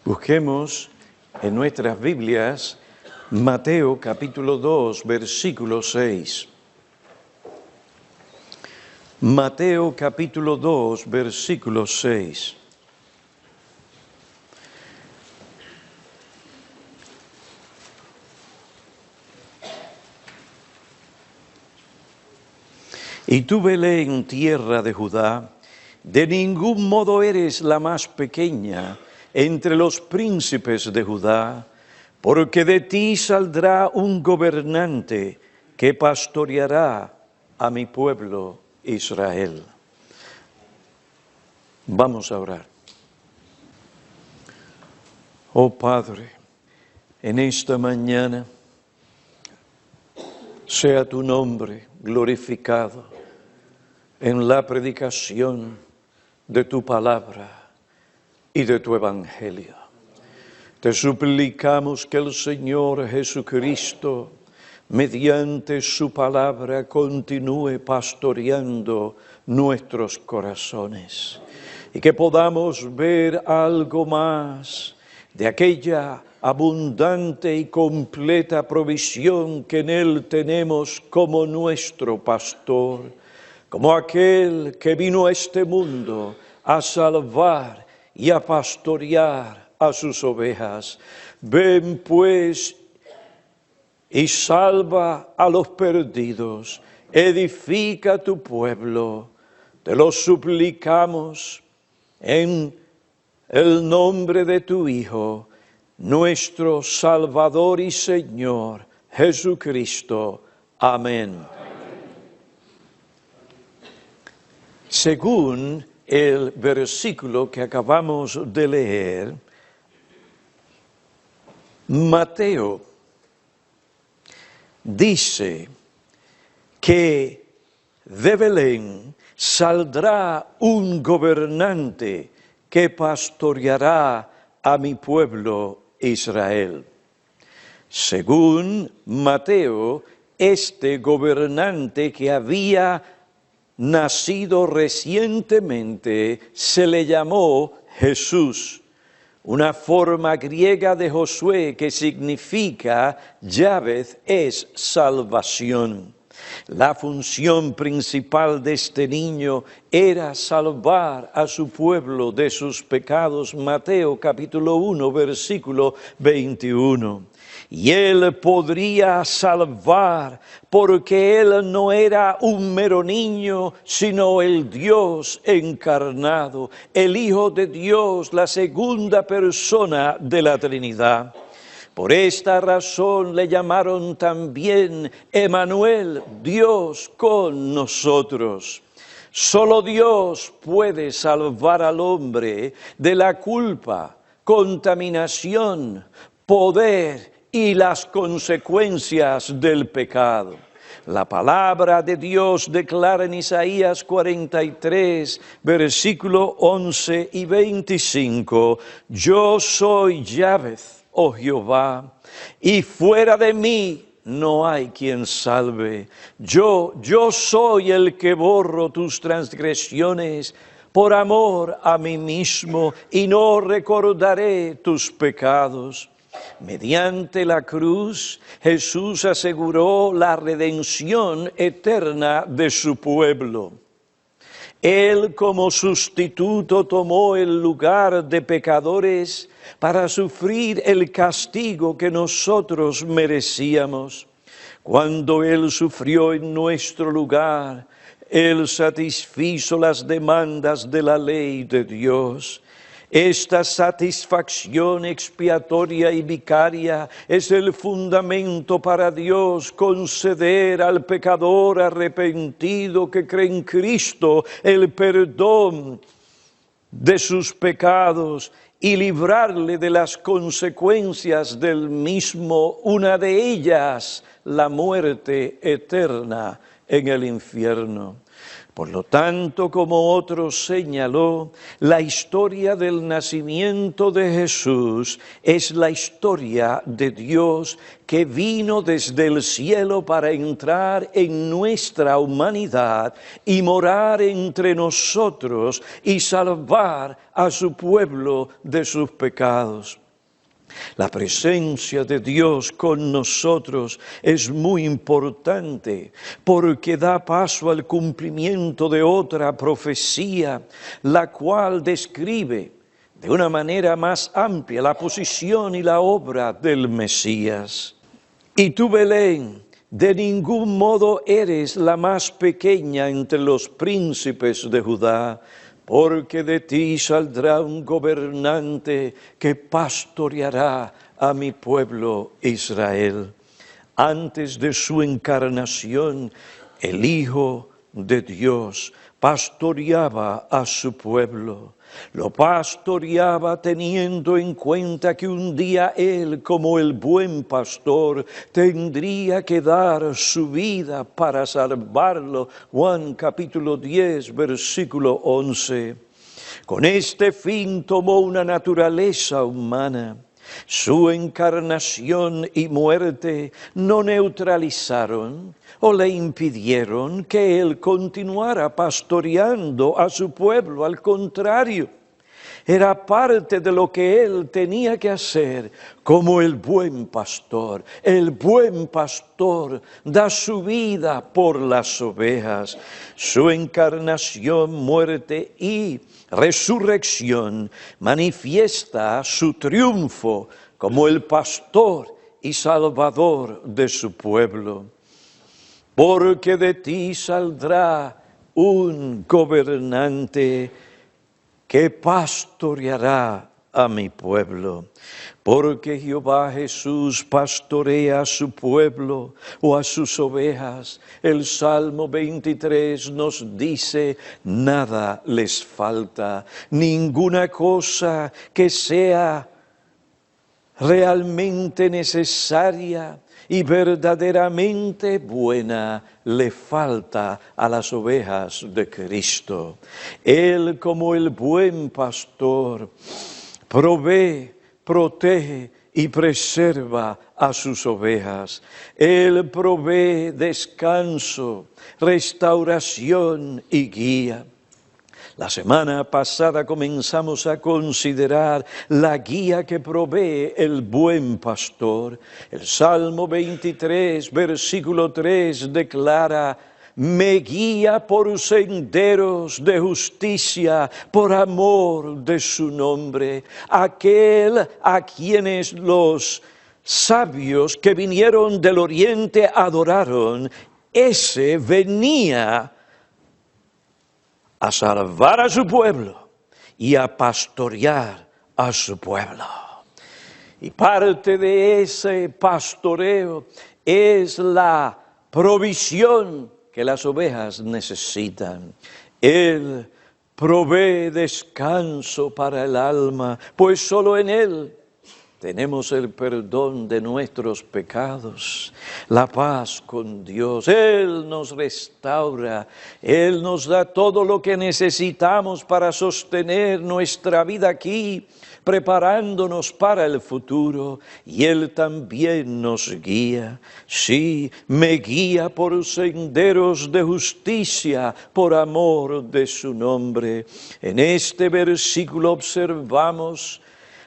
Busquemos en nuestras Biblias Mateo capítulo 2, versículo 6. Mateo capítulo 2, versículo 6. Y tú, Belén, tierra de Judá, de ningún modo eres la más pequeña entre los príncipes de Judá, porque de ti saldrá un gobernante que pastoreará a mi pueblo Israel. Vamos a orar. Oh Padre, en esta mañana sea tu nombre glorificado en la predicación de tu palabra y de tu evangelio. Te suplicamos que el Señor Jesucristo, mediante su palabra, continúe pastoreando nuestros corazones y que podamos ver algo más de aquella abundante y completa provisión que en Él tenemos como nuestro pastor, como aquel que vino a este mundo a salvar y a pastorear a sus ovejas. Ven pues y salva a los perdidos, edifica tu pueblo, te lo suplicamos en el nombre de tu Hijo, nuestro Salvador y Señor, Jesucristo. Amén. Según el versículo que acabamos de leer, Mateo dice que de Belén saldrá un gobernante que pastoreará a mi pueblo Israel. Según Mateo, este gobernante que había nacido recientemente se le llamó Jesús, una forma griega de Josué que significa Yahveh es salvación. La función principal de este niño era salvar a su pueblo de sus pecados. Mateo capítulo 1, versículo 21. Y Él podría salvar porque Él no era un mero niño, sino el Dios encarnado, el Hijo de Dios, la segunda persona de la Trinidad. Por esta razón le llamaron también Emmanuel, Dios con nosotros. Solo Dios puede salvar al hombre de la culpa, contaminación, poder y las consecuencias del pecado. La palabra de Dios declara en Isaías 43, versículo 11 y 25, yo soy Yahveh, oh Jehová, y fuera de mí no hay quien salve. Yo soy el que borro tus transgresiones por amor a mí mismo, y no recordaré tus pecados. Mediante la cruz, Jesús aseguró la redención eterna de su pueblo. Él como sustituto tomó el lugar de pecadores para sufrir el castigo que nosotros merecíamos. Cuando Él sufrió en nuestro lugar, Él satisfizo las demandas de la ley de Dios. Esta satisfacción expiatoria y vicaria es el fundamento para Dios conceder al pecador arrepentido que cree en Cristo el perdón de sus pecados y librarle de las consecuencias del mismo, una de ellas la muerte eterna en el infierno. Por lo tanto, como otro señaló, la historia del nacimiento de Jesús es la historia de Dios que vino desde el cielo para entrar en nuestra humanidad y morar entre nosotros y salvar a su pueblo de sus pecados. La presencia de Dios con nosotros es muy importante porque da paso al cumplimiento de otra profecía, la cual describe de una manera más amplia la posición y la obra del Mesías. Y tú, Belén, de ningún modo eres la más pequeña entre los príncipes de Judá, porque de ti saldrá un gobernante que pastoreará a mi pueblo Israel. Antes de su encarnación, el Hijo de Dios pastoreaba a su pueblo. Lo pastoreaba teniendo en cuenta que un día Él, como el buen pastor, tendría que dar su vida para salvarlo. Juan capítulo 10, versículo 11. Con este fin tomó una naturaleza humana. Su encarnación y muerte no neutralizaron o le impidieron que Él continuara pastoreando a su pueblo. Al contrario, era parte de lo que Él tenía que hacer como el buen pastor. El buen pastor da su vida por las ovejas. Su encarnación, muerte y resurrección manifiesta su triunfo como el pastor y salvador de su pueblo. Porque de ti saldrá un gobernante que pastoreará a mi pueblo. Porque Jehová Jesús pastorea a su pueblo o a sus ovejas. El Salmo 23 nos dice, nada les falta, ninguna cosa que sea realmente necesaria y verdaderamente buena le falta a las ovejas de Cristo. Él, como el buen pastor, provee, protege y preserva a sus ovejas. Él provee descanso, restauración y guía. La semana pasada comenzamos a considerar la guía que provee el buen pastor. El Salmo 23, versículo 3 declara, me guía por senderos de justicia, por amor de su nombre. Aquel a quienes los sabios que vinieron del oriente adoraron, ese venía a salvar a su pueblo y a pastorear a su pueblo. Y parte de ese pastoreo es la provisión que las ovejas necesitan. Él provee descanso para el alma, pues solo en Él tenemos el perdón de nuestros pecados, la paz con Dios. Él nos restaura, Él nos da todo lo que necesitamos para sostener nuestra vida aquí, preparándonos para el futuro. Y Él también nos guía. Sí, me guía por senderos de justicia, por amor de su nombre. En este versículo observamos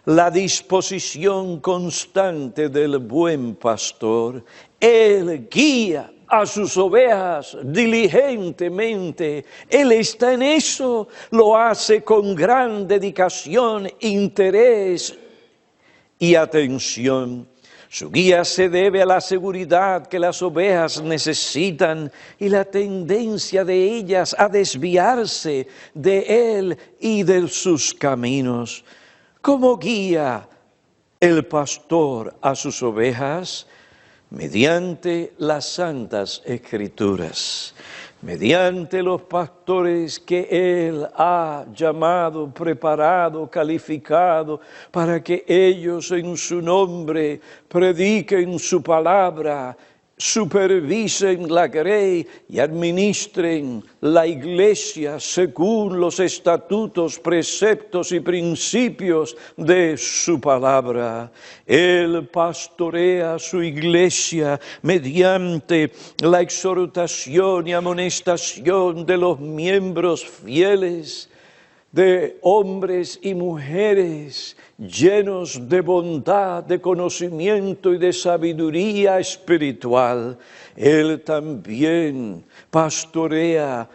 la disposición constante del buen pastor. Él guía a sus ovejas diligentemente. Él está en eso, lo hace con gran dedicación, interés y atención. Su guía se debe a la seguridad que las ovejas necesitan y la tendencia de ellas a desviarse de Él y de sus caminos. ¿Cómo guía el pastor a sus ovejas? Mediante las santas escrituras, mediante los pastores que Él ha llamado, preparado, calificado, para que ellos en su nombre prediquen su palabra supervisen la grey y administren la iglesia según los estatutos, preceptos y principios de su palabra. Él pastorea su iglesia mediante la exhortación y amonestación de los miembros fieles, de hombres y mujeres llenos de bondad, de conocimiento y de sabiduría espiritual. Él también pastorea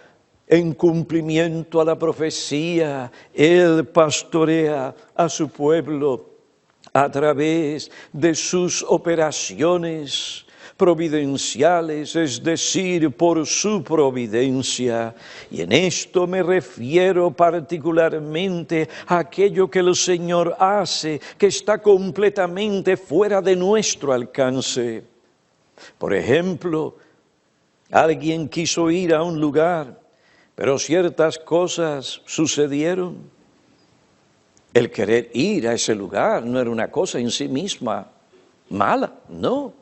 en cumplimiento a la profecía. Él pastorea a su pueblo a través de sus operaciones providenciales, es decir, por su providencia. Y en esto me refiero particularmente a aquello que el Señor hace, que está completamente fuera de nuestro alcance. Por ejemplo, alguien quiso ir a un lugar, pero ciertas cosas sucedieron. El querer ir a ese lugar no era una cosa en sí misma mala, no.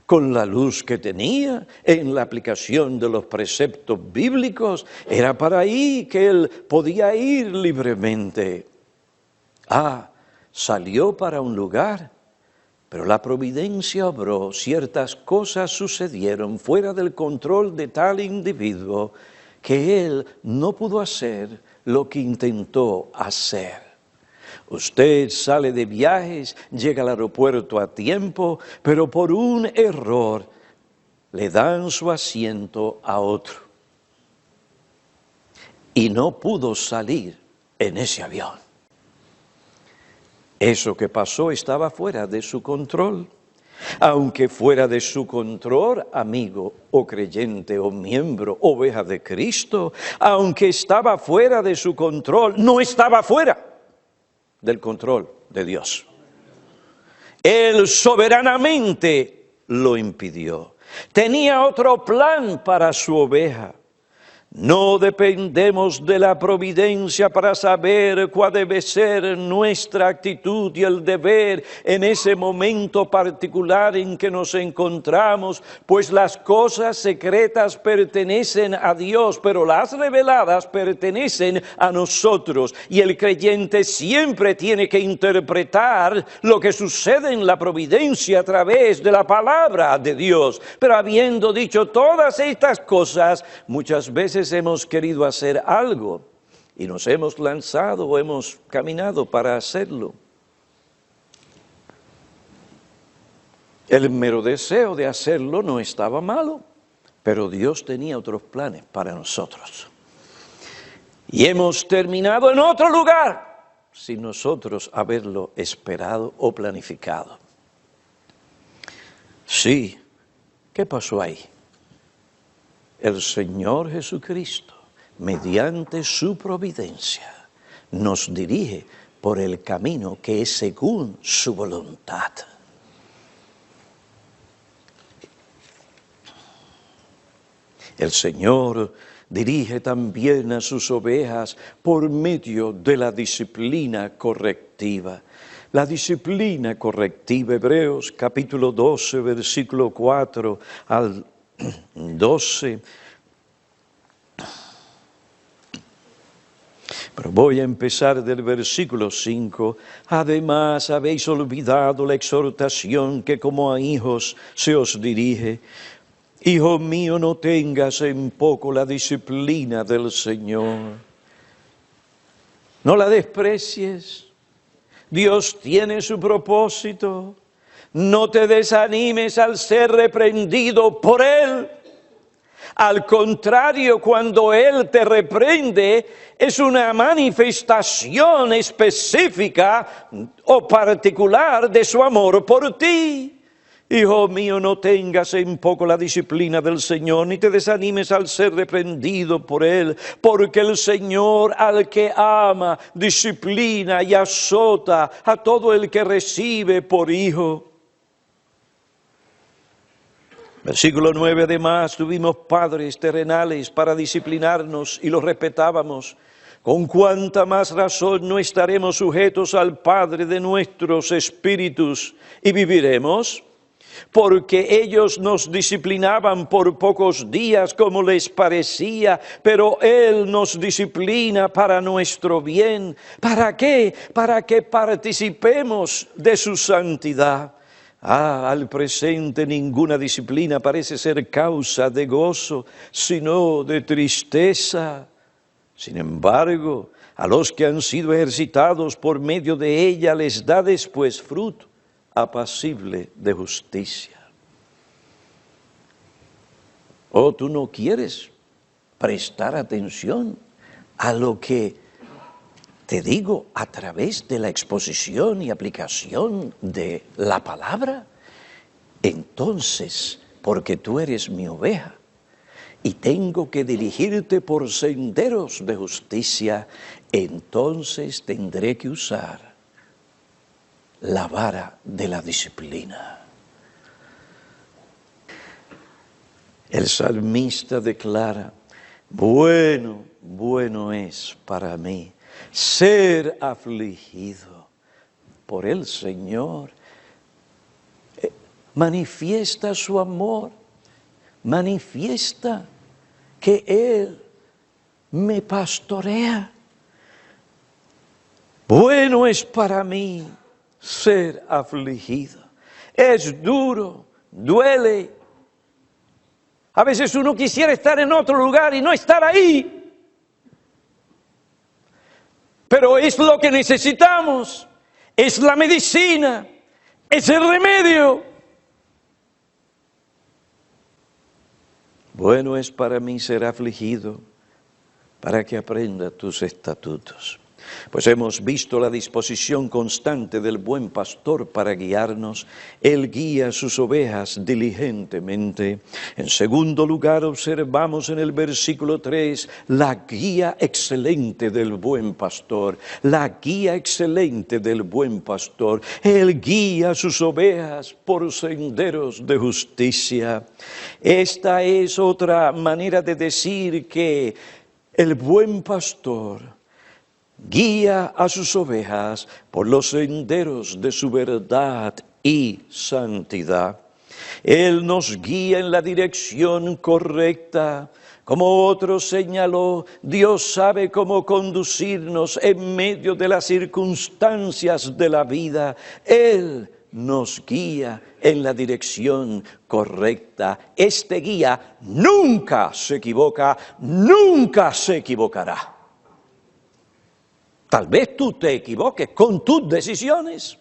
Con la luz que tenía en la aplicación de los preceptos bíblicos, era para ahí que él podía ir libremente. Salió para un lugar, pero la providencia obró, ciertas cosas sucedieron fuera del control de tal individuo que él no pudo hacer lo que intentó hacer. Usted sale de viajes, llega al aeropuerto a tiempo, pero por un error le dan su asiento a otro. Y no pudo salir en ese avión. Eso que pasó estaba fuera de su control. Aunque fuera de su control, amigo o creyente o miembro, oveja de Cristo, aunque estaba fuera de su control, no estaba fuera del control de Dios. Él soberanamente lo impidió. Tenía otro plan para su oveja. No dependemos de la providencia para saber cuál debe ser nuestra actitud y el deber en ese momento particular en que nos encontramos, pues las cosas secretas pertenecen a Dios, pero las reveladas pertenecen a nosotros. Y el creyente siempre tiene que interpretar lo que sucede en la providencia a través de la palabra de Dios. Pero habiendo dicho todas estas cosas, muchas veces hemos querido hacer algo y nos hemos lanzado o hemos caminado para hacerlo. El mero deseo de hacerlo no estaba malo, pero Dios tenía otros planes para nosotros. Y hemos terminado en otro lugar sin nosotros haberlo esperado o planificado. Sí, ¿qué pasó ahí? El Señor Jesucristo, mediante su providencia, nos dirige por el camino que es según su voluntad. El Señor dirige también a sus ovejas por medio de la disciplina correctiva. La disciplina correctiva, Hebreos capítulo 12, versículo 4 al 12. Pero voy a empezar del versículo 5. Además, habéis olvidado la exhortación que como a hijos se os dirige. Hijo mío, no tengas en poco la disciplina del Señor. No la desprecies. Dios tiene su propósito. No te desanimes al ser reprendido por Él. Al contrario, cuando Él te reprende, es una manifestación específica o particular de su amor por ti. Hijo mío, no tengas en poco la disciplina del Señor, ni te desanimes al ser reprendido por Él, porque el Señor al que ama, disciplina y azota a todo el que recibe por hijo. Versículo 9, además, tuvimos padres terrenales para disciplinarnos y los respetábamos. Con cuánta más razón no estaremos sujetos al Padre de nuestros espíritus y viviremos. porque ellos nos disciplinaban por pocos días como les parecía, pero Él nos disciplina para nuestro bien. ¿Para qué? Para que participemos de su santidad. Al presente ninguna disciplina parece ser causa de gozo, sino de tristeza. Sin embargo, a los que han sido ejercitados por medio de ella les da después fruto apacible de justicia. ¿O tú no quieres prestar atención a lo que te digo a través de la exposición y aplicación de la palabra? Entonces, porque tú eres mi oveja y tengo que dirigirte por senderos de justicia, entonces tendré que usar la vara de la disciplina. El salmista declara: bueno es para mí ser afligido por el Señor. Manifiesta su amor, manifiesta que Él me pastorea. Bueno es para mí ser afligido. Es duro, duele. A veces uno quisiera estar en otro lugar y no estar ahí. Pero es lo que necesitamos, es la medicina, es el remedio. Bueno es para mí ser afligido, para que aprenda tus estatutos. Pues hemos visto la disposición constante del buen pastor para guiarnos. Él guía a sus ovejas diligentemente. En segundo lugar, observamos en el versículo 3 la guía excelente del buen pastor. La guía excelente del buen pastor. Él guía a sus ovejas por senderos de justicia. Esta es otra manera de decir que el buen pastor guía a sus ovejas por los senderos de su verdad y santidad. Él nos guía en la dirección correcta. Como otro señaló, Dios sabe cómo conducirnos en medio de las circunstancias de la vida. Él nos guía en la dirección correcta. Este guía nunca se equivoca, nunca se equivocará. Tal vez tú te equivoques con tus decisiones,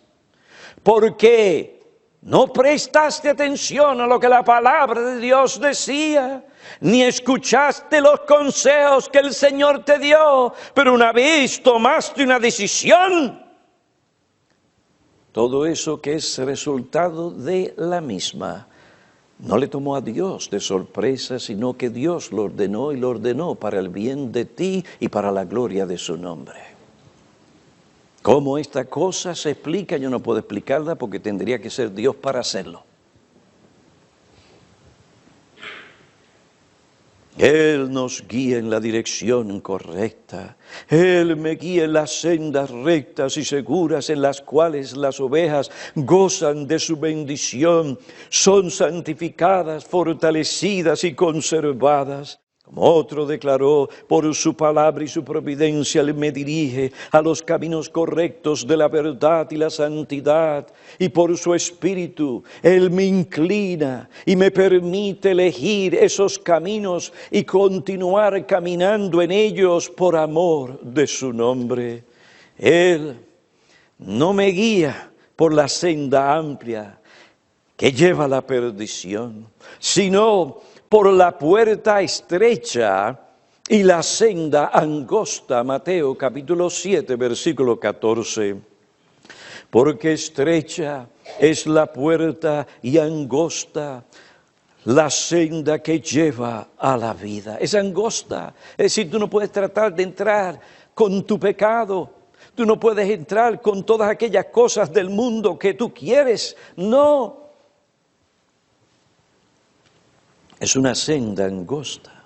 porque no prestaste atención a lo que la palabra de Dios decía, ni escuchaste los consejos que el Señor te dio, pero una vez tomaste una decisión, todo eso que es resultado de la misma, no le tomó a Dios de sorpresa, sino que Dios lo ordenó y lo ordenó para el bien de ti y para la gloria de su nombre. ¿Cómo esta cosa se explica? Yo no puedo explicarla porque tendría que ser Dios para hacerlo. Él nos guía en la dirección correcta. Él me guía en las sendas rectas y seguras en las cuales las ovejas gozan de su bendición, son santificadas, fortalecidas y conservadas. Como otro declaró, por su palabra y su providencia Él me dirige a los caminos correctos de la verdad y la santidad, y por su espíritu Él me inclina y me permite elegir esos caminos y continuar caminando en ellos por amor de su nombre. Él no me guía por la senda amplia que lleva a la perdición, sino por la puerta estrecha y la senda angosta. Mateo capítulo 7, versículo 14. Porque estrecha es la puerta y angosta la senda que lleva a la vida. Es angosta, es decir, tú no puedes tratar de entrar con tu pecado. Tú no puedes entrar con todas aquellas cosas del mundo que tú quieres. No. Es una senda angosta.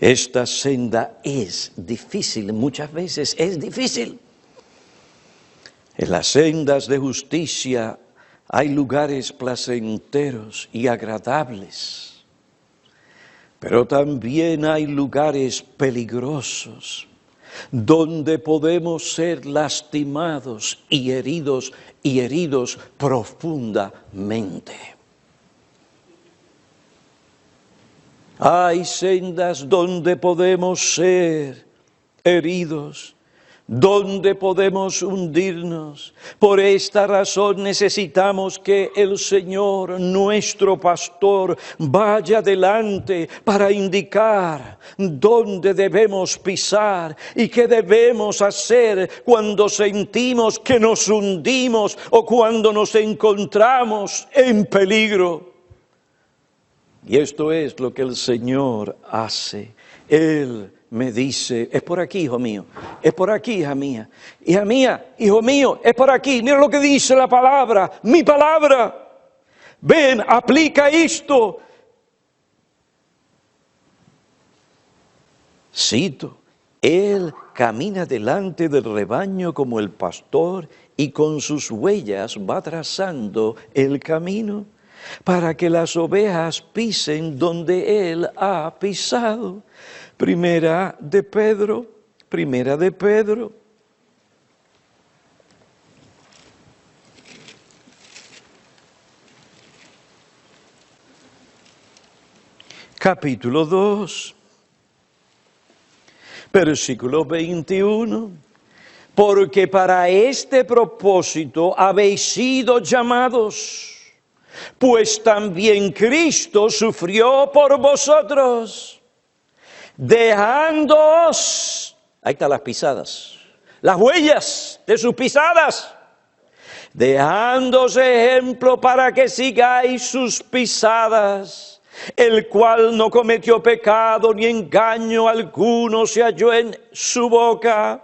Esta senda es difícil, muchas veces es difícil. En las sendas de justicia Hay lugares placenteros y agradables, pero también hay lugares peligrosos, donde podemos ser lastimados y heridos profundamente. Hay sendas donde podemos ser heridos, donde podemos hundirnos. Por esta razón necesitamos que el Señor, nuestro pastor, vaya adelante para indicar dónde debemos pisar y qué debemos hacer cuando sentimos que nos hundimos o cuando nos encontramos en peligro. Y esto es lo que el Señor hace. Él me dice, es por aquí, hijo mío, es por aquí, hija mía, hijo mío, es por aquí. Mira lo que dice la palabra, mi palabra. Ven, aplica esto. Cito, Él camina delante del rebaño como el pastor y con sus huellas va trazando el camino para que las ovejas pisen donde Él ha pisado. Primera de Pedro. Capítulo 2, versículo 21. Porque para este propósito habéis sido llamados, pues también Cristo sufrió por vosotros, dejándoos, ahí están las pisadas, las huellas de sus pisadas, dejándoos ejemplo para que sigáis sus pisadas, el cual no cometió pecado ni engaño alguno se halló en su boca,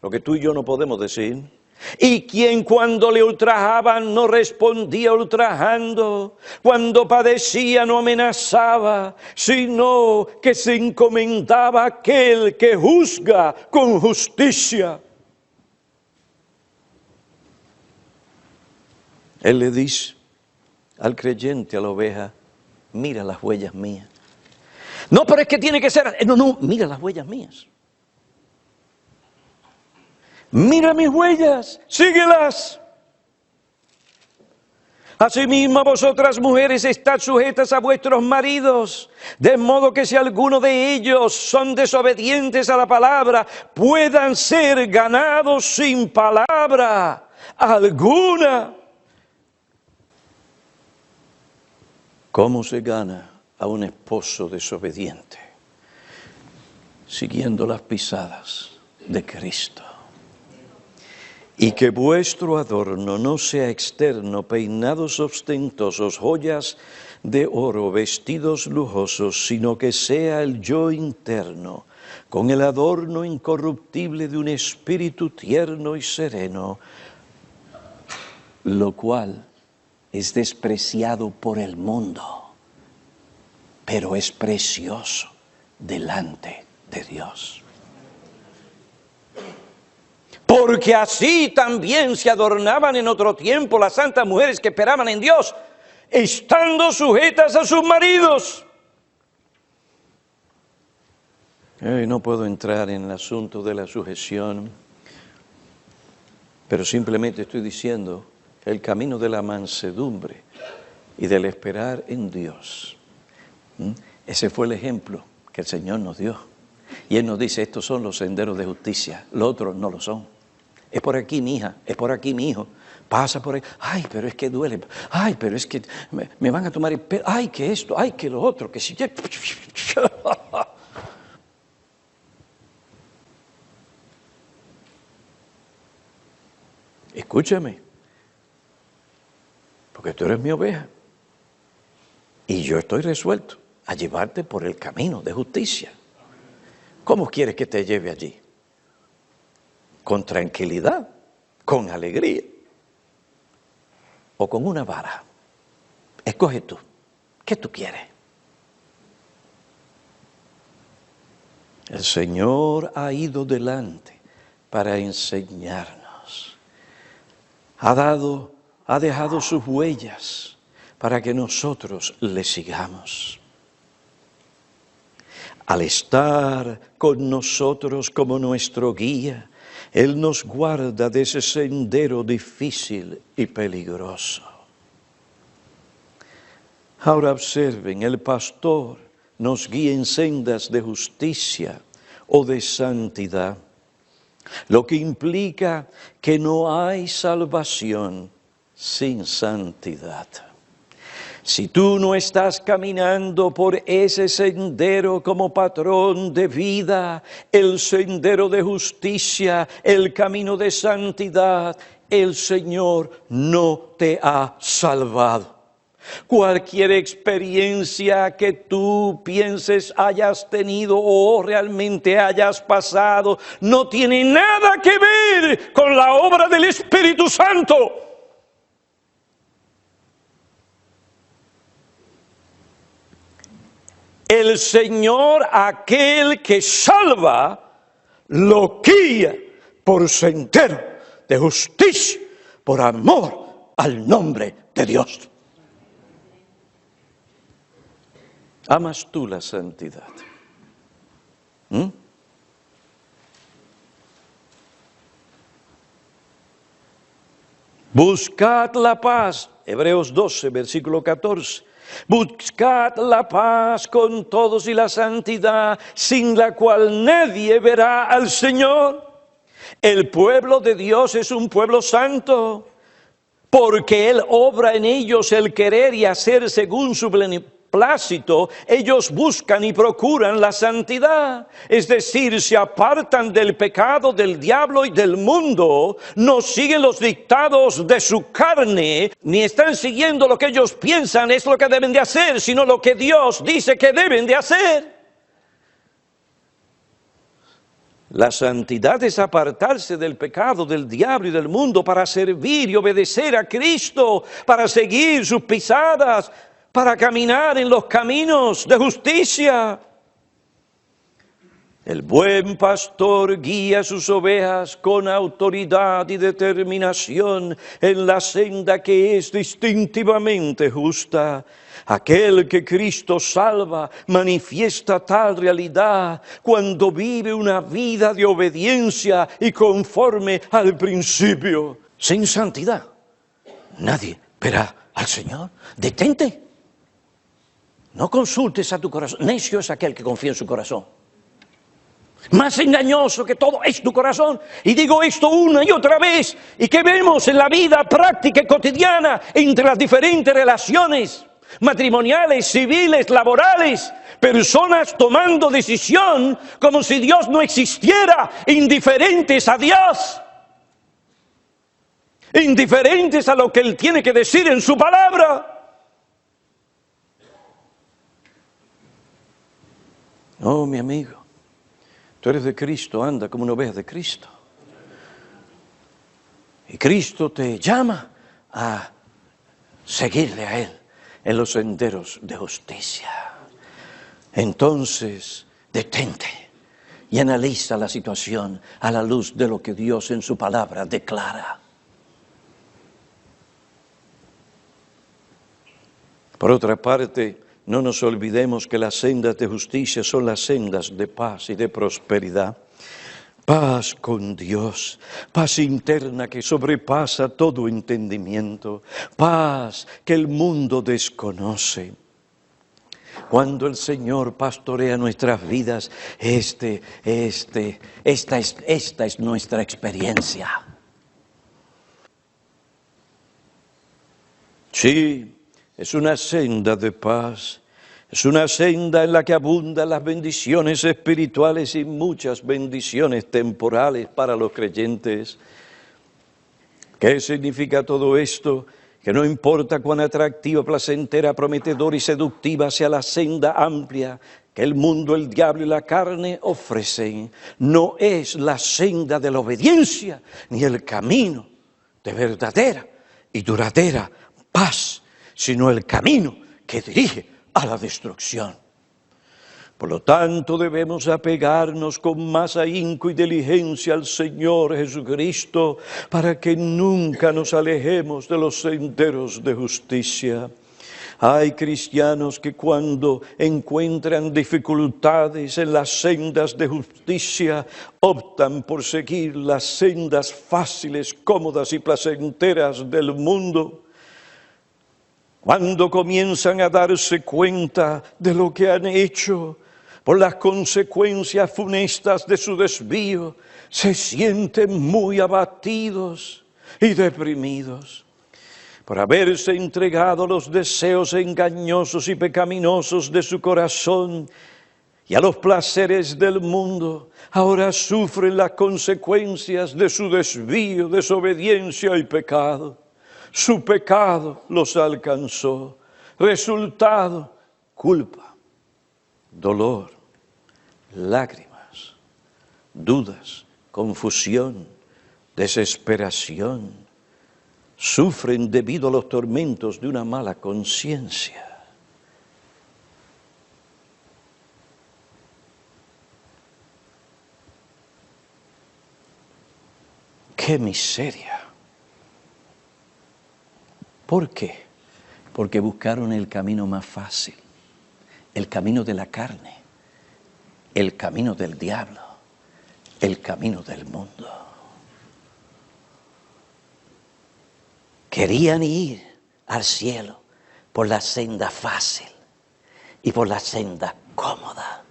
lo que tú y yo no podemos decir. Y quien cuando le ultrajaban no respondía ultrajando, cuando padecía no amenazaba, sino que se encomendaba a aquel que juzga con justicia. Él le dice al creyente, a la oveja, mira las huellas mías. No, pero es que tiene que ser, no, mira las huellas mías. Mira mis huellas, síguelas. Asimismo, vosotras mujeres, estad sujetas a vuestros maridos, de modo que si alguno de ellos son desobedientes a la palabra, puedan ser ganados sin palabra alguna. ¿Cómo se gana a un esposo desobediente? Siguiendo las pisadas de Cristo. Y que vuestro adorno no sea externo, peinados ostentosos, joyas de oro, vestidos lujosos, sino que sea el yo interno, con el adorno incorruptible de un espíritu tierno y sereno, lo cual es despreciado por el mundo, pero es precioso delante de Dios. Porque así también se adornaban en otro tiempo las santas mujeres que esperaban en Dios, estando sujetas a sus maridos. No puedo entrar en el asunto de la sujeción, pero simplemente estoy diciendo que el camino de la mansedumbre y del esperar en Dios, ese fue el ejemplo que el Señor nos dio. Y Él nos dice, estos son los senderos de justicia, los otros no lo son. Es por aquí, mi hija, es por aquí, mi hijo. Pasa por ahí. Ay, pero es que duele. Ay, pero es que me van a tomar el pelo. Ay, que esto, ay, que lo otro, que si... Escúchame, porque tú eres mi oveja y yo estoy resuelto a llevarte por el camino de justicia. ¿Cómo quieres que te lleve allí? ¿Con tranquilidad, con alegría o con una vara? Escoge tú. ¿Qué tú quieres? El Señor ha ido delante para enseñarnos. Ha dado ha dejado sus huellas para que nosotros le sigamos. Al estar con nosotros como nuestro guía, Él nos guarda de ese sendero difícil y peligroso. Ahora observen, el pastor nos guía en sendas de justicia o de santidad, lo que implica que no hay salvación sin santidad. Si tú no estás caminando por ese sendero como patrón de vida, el sendero de justicia, el camino de santidad, el Señor no te ha salvado. Cualquier experiencia que tú pienses hayas tenido o realmente hayas pasado, no tiene nada que ver con la obra del Espíritu Santo. El Señor, aquel que salva, lo guía por sendero de justicia, por amor al nombre de Dios. ¿Amas tú la santidad? Buscad la paz, Hebreos 12, versículo 14. Buscad la paz con todos y la santidad, sin la cual nadie verá al Señor. El pueblo de Dios es un pueblo santo, porque Él obra en ellos el querer y hacer según su beneplácito. Ellos buscan y procuran la santidad, es decir, se apartan del pecado, del diablo y del mundo, no siguen los dictados de su carne, ni están siguiendo lo que ellos piensan es lo que deben de hacer, sino lo que Dios dice que deben de hacer. La santidad es apartarse del pecado, del diablo y del mundo para servir y obedecer a Cristo, para seguir sus pisadas, para caminar en los caminos de justicia. El buen pastor guía a sus ovejas con autoridad y determinación en la senda que es distintivamente justa. Aquel que Cristo salva manifiesta tal realidad cuando vive una vida de obediencia y conforme al principio. Sin santidad, nadie verá al Señor. Detente. No consultes a tu corazón. Necio es aquel que confía en su corazón. Más engañoso que todo es tu corazón. Y digo esto una y otra vez. ¿Y qué vemos en la vida práctica y cotidiana entre las diferentes relaciones matrimoniales, civiles, laborales? Personas tomando decisión como si Dios no existiera, indiferentes a Dios. Indiferentes a lo que Él tiene que decir en su palabra. No, mi amigo, tú eres de Cristo, anda como una oveja de Cristo. Y Cristo te llama a seguirle a Él en los senderos de justicia. Entonces, detente y analiza la situación a la luz de lo que Dios en su palabra declara. Por otra parte, no nos olvidemos que las sendas de justicia son las sendas de paz y de prosperidad. Paz con Dios, paz interna que sobrepasa todo entendimiento, paz que el mundo desconoce. Cuando el Señor pastorea nuestras vidas, esta es nuestra experiencia. Sí. Es una senda de paz, es una senda en la que abundan las bendiciones espirituales y muchas bendiciones temporales para los creyentes. ¿Qué significa todo esto? Que no importa cuán atractiva, placentera, prometedora y seductiva sea la senda amplia que el mundo, el diablo y la carne ofrecen, no es la senda de la obediencia ni el camino de verdadera y duradera paz, sino el camino que dirige a la destrucción. Por lo tanto, debemos apegarnos con más ahínco y diligencia al Señor Jesucristo para que nunca nos alejemos de los senderos de justicia. Hay cristianos que cuando encuentran dificultades en las sendas de justicia, optan por seguir las sendas fáciles, cómodas y placenteras del mundo. Cuando comienzan a darse cuenta de lo que han hecho, por las consecuencias funestas de su desvío, se sienten muy abatidos y deprimidos. Por haberse entregado a los deseos engañosos y pecaminosos de su corazón y a los placeres del mundo, ahora sufren las consecuencias de su desvío, desobediencia y pecado. Su pecado los alcanzó. Resultado, culpa, dolor, lágrimas, dudas, confusión, desesperación. Sufren debido a los tormentos de una mala conciencia. ¡Qué miseria! ¿Por qué? Porque buscaron el camino más fácil, el camino de la carne, el camino del diablo, el camino del mundo. Querían ir al cielo por la senda fácil y por la senda cómoda.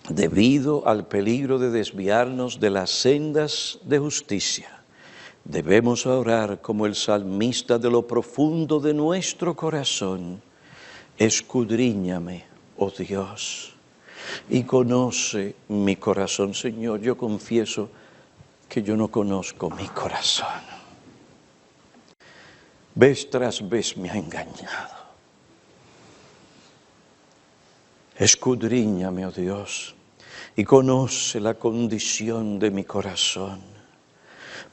Debido al peligro de desviarnos de las sendas de justicia, debemos orar como el salmista de lo profundo de nuestro corazón. Escudriñame, oh Dios, y conoce mi corazón. Señor, yo confieso que yo no conozco mi corazón. Vez tras vez me ha engañado. Escudriñame, oh Dios, y conoce la condición de mi corazón.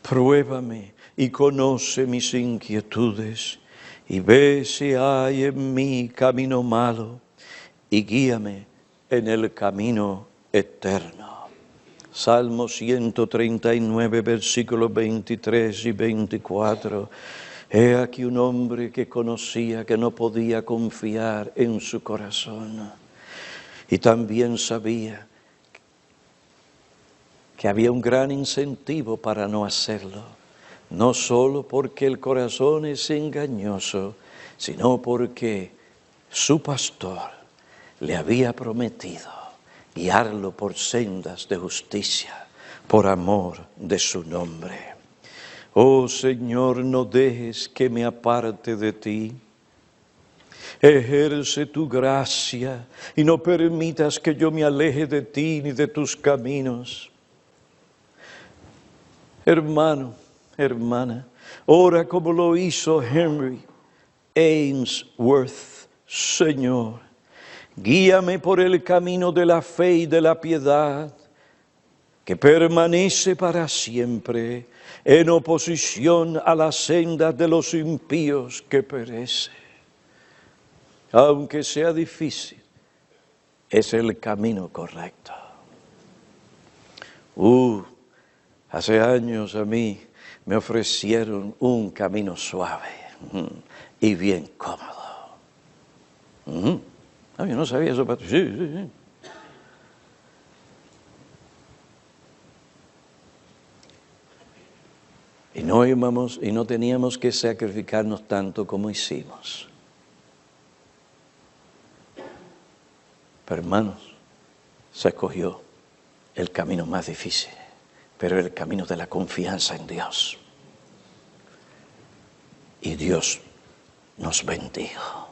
Pruébame y conoce mis inquietudes, y ve si hay en mí camino malo, y guíame en el camino eterno. Salmo 139, versículos 23 y 24. He aquí un hombre que conocía que no podía confiar en su corazón. Y también sabía que había un gran incentivo para no hacerlo. No solo porque el corazón es engañoso, sino porque su pastor le había prometido guiarlo por sendas de justicia, por amor de su nombre. Oh Señor, no dejes que me aparte de ti. Ejerce tu gracia y no permitas que yo me aleje de ti ni de tus caminos. Hermano, hermana, ora como lo hizo Henry Ainsworth. Señor, guíame por el camino de la fe y de la piedad, que permanece para siempre, en oposición a las sendas de los impíos que perece. Aunque sea difícil, es el camino correcto. Hace años a mí me ofrecieron un camino suave y bien cómodo. Yo no sabía eso, pero sí. Y no teníamos que sacrificarnos tanto como hicimos. Pero hermanos, se escogió el camino más difícil, pero el camino de la confianza en Dios. Y Dios nos bendijo.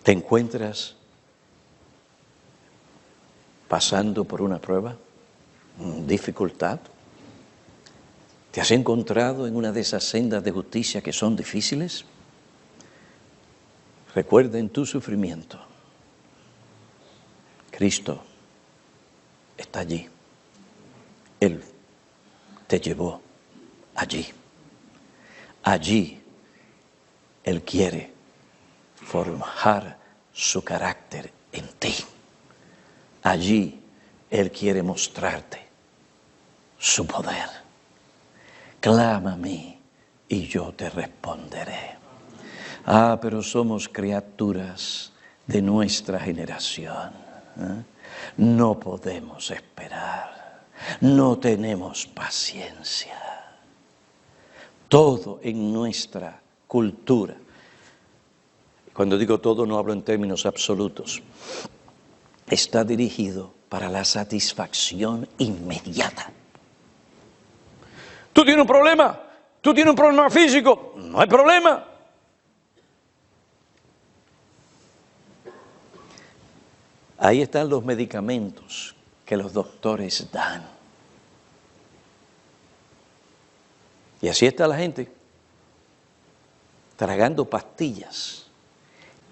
¿Te encuentras pasando por una prueba, dificultad? ¿Te has encontrado en una de esas sendas de justicia que son difíciles? Recuerda en tu sufrimiento, Cristo está allí. Él te llevó allí. Allí Él quiere forjar su carácter en ti. Allí Él quiere mostrarte su poder. Clama a mí y yo te responderé. Ah, pero somos criaturas de nuestra generación. No podemos esperar. No tenemos paciencia. Todo en nuestra cultura. Cuando digo todo no hablo en términos absolutos. Está dirigido para la satisfacción inmediata. ¿Tú tienes un problema? ¿Tú tienes un problema físico? No hay problema. Ahí están los medicamentos que los doctores dan. Y así está la gente, tragando pastillas.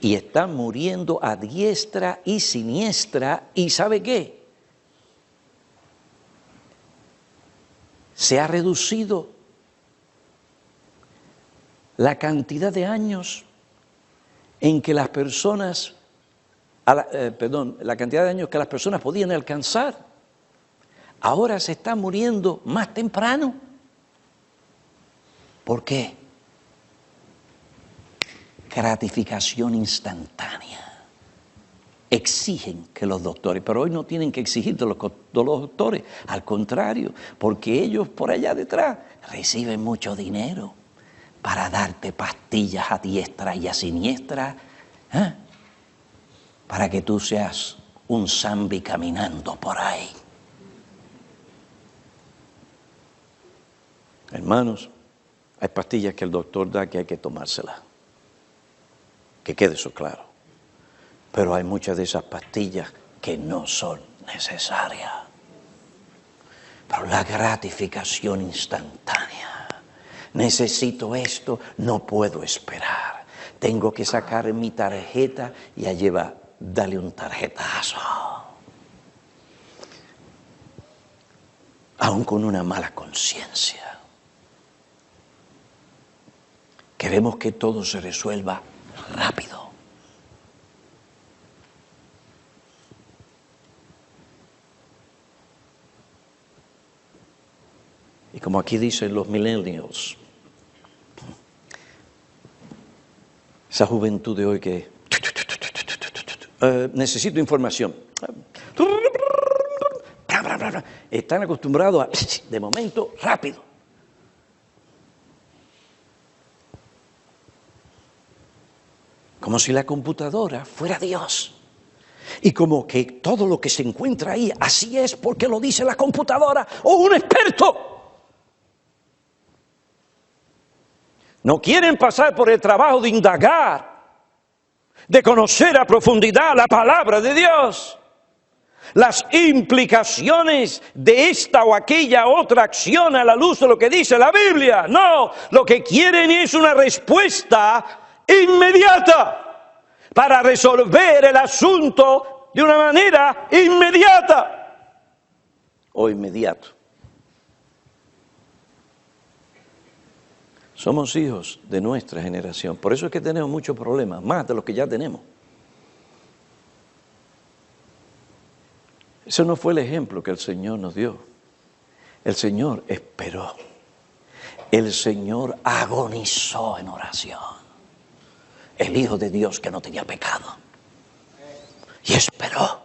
Y están muriendo a diestra y siniestra. ¿Y sabe qué? Se ha reducido la cantidad de años en que las personas, la cantidad de años que las personas podían alcanzar. Ahora se está muriendo más temprano. ¿Por qué? Gratificación instantánea. Exigen que los doctores, pero hoy no tienen que exigir de los doctores, al contrario, porque ellos por allá detrás reciben mucho dinero para darte pastillas a diestra y a siniestra, para que tú seas un zambi caminando por ahí. Hermanos, hay pastillas que el doctor da que hay que tomárselas. Que quede eso claro. Pero hay muchas de esas pastillas que no son necesarias. Pero la gratificación instantánea. Necesito esto, no puedo esperar. Tengo que sacar mi tarjeta y allí va, dale un tarjetazo. Aún con una mala conciencia. Queremos que todo se resuelva rápido. Y como aquí dicen los millennials, esa juventud de hoy que necesito información. Están acostumbrados a, de momento, rápido. Como si la computadora fuera Dios. Y como que todo lo que se encuentra ahí, así es porque lo dice la computadora o un experto. No quieren pasar por el trabajo de indagar, de conocer a profundidad la palabra de Dios. Las implicaciones de esta o aquella otra acción a la luz de lo que dice la Biblia. No, lo que quieren es una respuesta inmediata para resolver el asunto de una manera inmediata o inmediato. Somos hijos de nuestra generación, por eso es que tenemos muchos problemas, más de los que ya tenemos. Ese no fue el ejemplo que el Señor nos dio. El Señor esperó. El Señor agonizó en oración. El Hijo de Dios que no tenía pecado. Y esperó.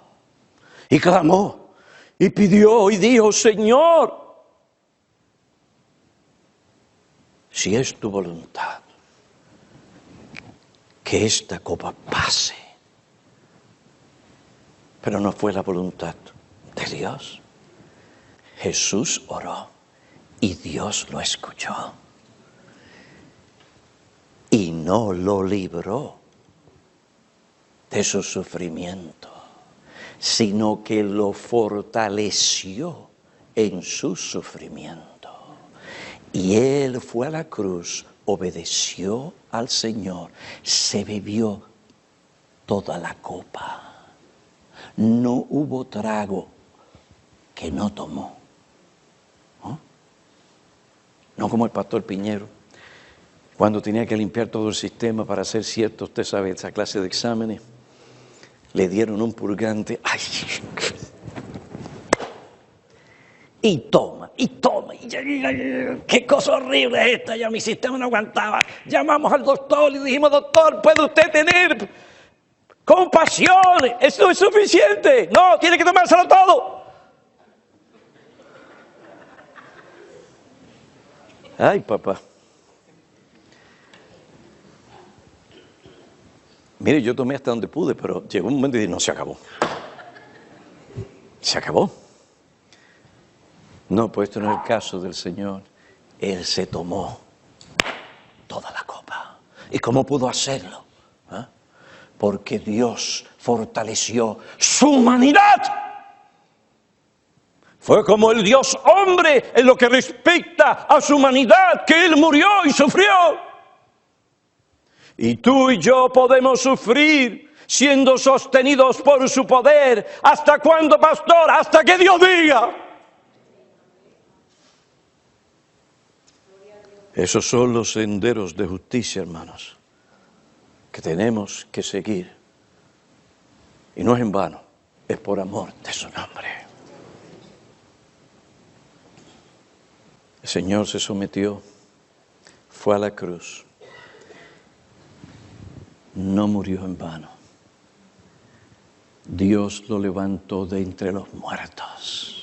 Y clamó. Y pidió y dijo, Señor, si es tu voluntad, que esta copa pase. Pero no fue la voluntad de Dios. Jesús oró y Dios lo escuchó. Y no lo libró de su sufrimiento, sino que lo fortaleció en su sufrimiento. Y Él fue a la cruz, obedeció al Señor, se bebió toda la copa. No hubo trago que no tomó. No como el pastor Piñero. Cuando tenía que limpiar todo el sistema para hacer cierto, usted sabe, esa clase de exámenes, le dieron un purgante. ¡Ay! Y toma, y toma. ¡Qué cosa horrible es esta! Ya mi sistema no aguantaba. Llamamos al doctor y dijimos, doctor, ¿puede usted tener compasión? Eso es suficiente. No, tiene que tomárselo todo. Ay, papá. Mire, yo tomé hasta donde pude, pero llegó un momento y dije, no, se acabó. Se acabó. No, pues esto no es el caso del Señor. Él se tomó toda la copa. ¿Y cómo pudo hacerlo? ¿Ah? Porque Dios fortaleció su humanidad. Fue como el Dios hombre en lo que respecta a su humanidad, que Él murió y sufrió. Y tú y yo podemos sufrir siendo sostenidos por su poder. ¿Hasta cuándo, pastor? Hasta que Dios diga. Esos son los senderos de justicia, hermanos, que tenemos que seguir. Y no es en vano, es por amor de su nombre. El Señor se sometió, fue a la cruz. No murió en vano. Dios lo levantó de entre los muertos.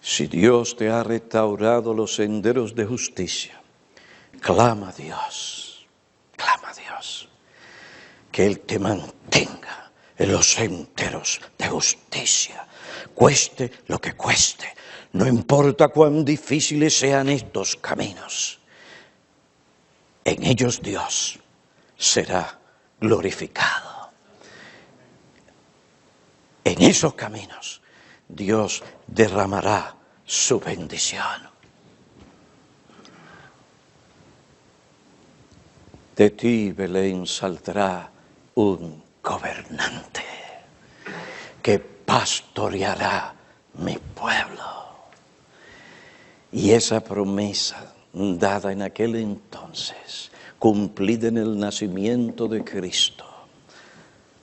Si Dios te ha restaurado los senderos de justicia, clama a Dios, que Él te mantenga en los senderos de justicia, cueste lo que cueste, no importa cuán difíciles sean estos caminos. En ellos Dios será glorificado. En esos caminos Dios derramará su bendición. De ti, Belén, saldrá un gobernante que pastoreará mi pueblo. Y esa promesa dada en aquel entonces, cumplida en el nacimiento de Cristo,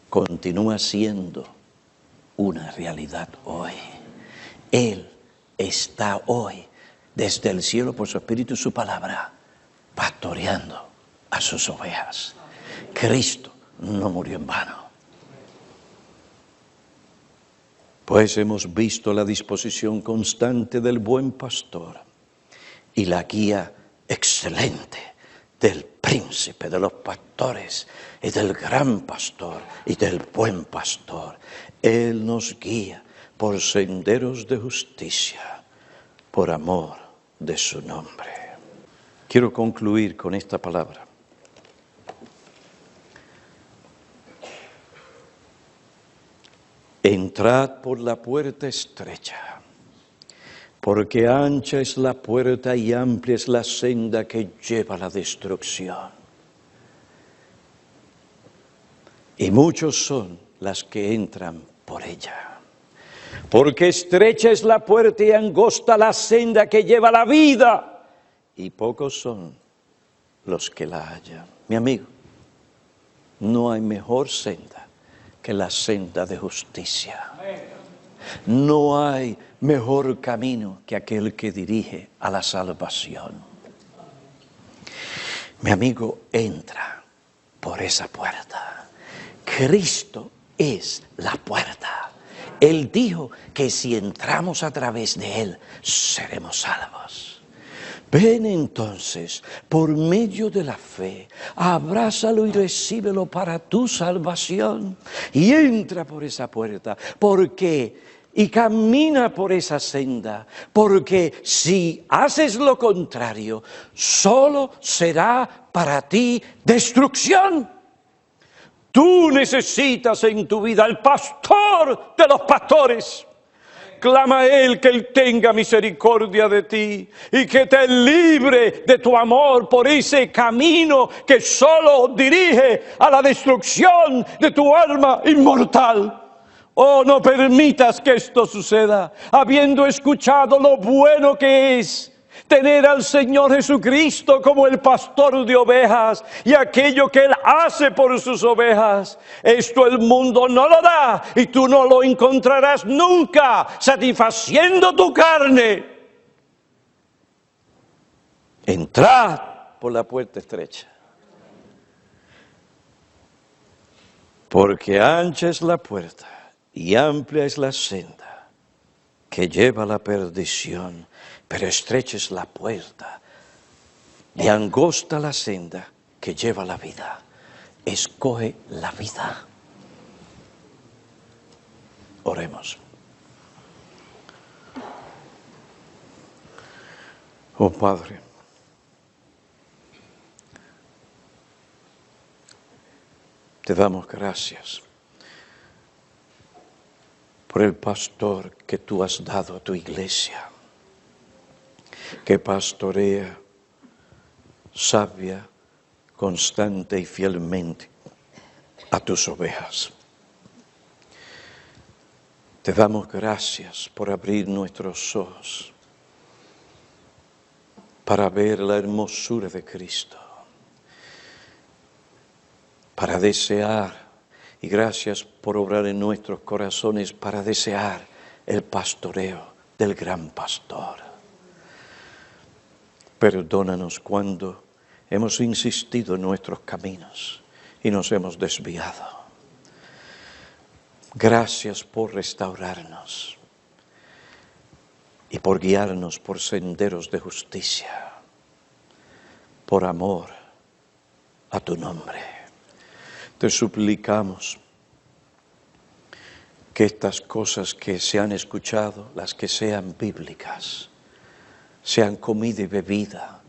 continúa siendo una realidad hoy. Él está hoy, desde el cielo, por su Espíritu y su palabra, pastoreando a sus ovejas. Cristo no murió en vano. Pues hemos visto la disposición constante del buen pastor y la guía excelente del príncipe de los pastores y del gran pastor y del buen pastor. Él nos guía por senderos de justicia, por amor de su nombre. Quiero concluir con esta palabra. Entrad por la puerta estrecha, porque ancha es la puerta y amplia es la senda que lleva a la destrucción. Y muchos son las que entran por ella. Porque estrecha es la puerta y angosta la senda que lleva a la vida, y pocos son los que la hallan. Mi amigo, no hay mejor senda que la senda de justicia. No hay mejor camino que aquel que dirige a la salvación. Mi amigo, entra por esa puerta. Cristo es la puerta. Él dijo que si entramos a través de Él, seremos salvos. Ven entonces, por medio de la fe, abrázalo y recíbelo para tu salvación. Y entra por esa puerta, y camina por esa senda, porque si haces lo contrario, solo será para ti destrucción. Tú necesitas en tu vida al pastor de los pastores. Clama a Él que Él tenga misericordia de ti y que te libre de tu amor por ese camino que solo dirige a la destrucción de tu alma inmortal. Oh, no permitas que esto suceda, habiendo escuchado lo bueno que es Tener al Señor Jesucristo como el pastor de ovejas y aquello que Él hace por sus ovejas. Esto el mundo no lo da y tú no lo encontrarás nunca satisfaciendo tu carne. Entrad por la puerta estrecha. Porque ancha es la puerta y amplia es la senda que lleva a la perdición, pero estrecha es la puerta y angosta la senda que lleva a la vida. Escoge la vida. Oremos. Oh Padre, te damos gracias por el pastor que tú has dado a tu iglesia, que pastorea sabia, constante y fielmente a tus ovejas. Te damos gracias por abrir nuestros ojos para ver la hermosura de Cristo, para desear, y gracias por obrar en nuestros corazones, para desear el pastoreo del gran pastor. Perdónanos cuando hemos insistido en nuestros caminos y nos hemos desviado. Gracias por restaurarnos y por guiarnos por senderos de justicia, por amor a tu nombre. Te suplicamos que estas cosas que se han escuchado, las que sean bíblicas, sean comida y bebida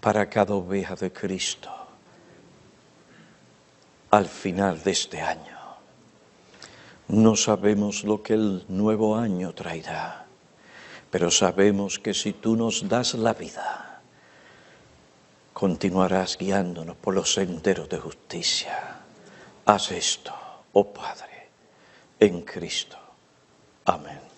para cada oveja de Cristo al final de este año. No sabemos lo que el nuevo año traerá, pero sabemos que si tú nos das la vida, continuarás guiándonos por los senderos de justicia. Haz esto, oh Padre, en Cristo. Amén.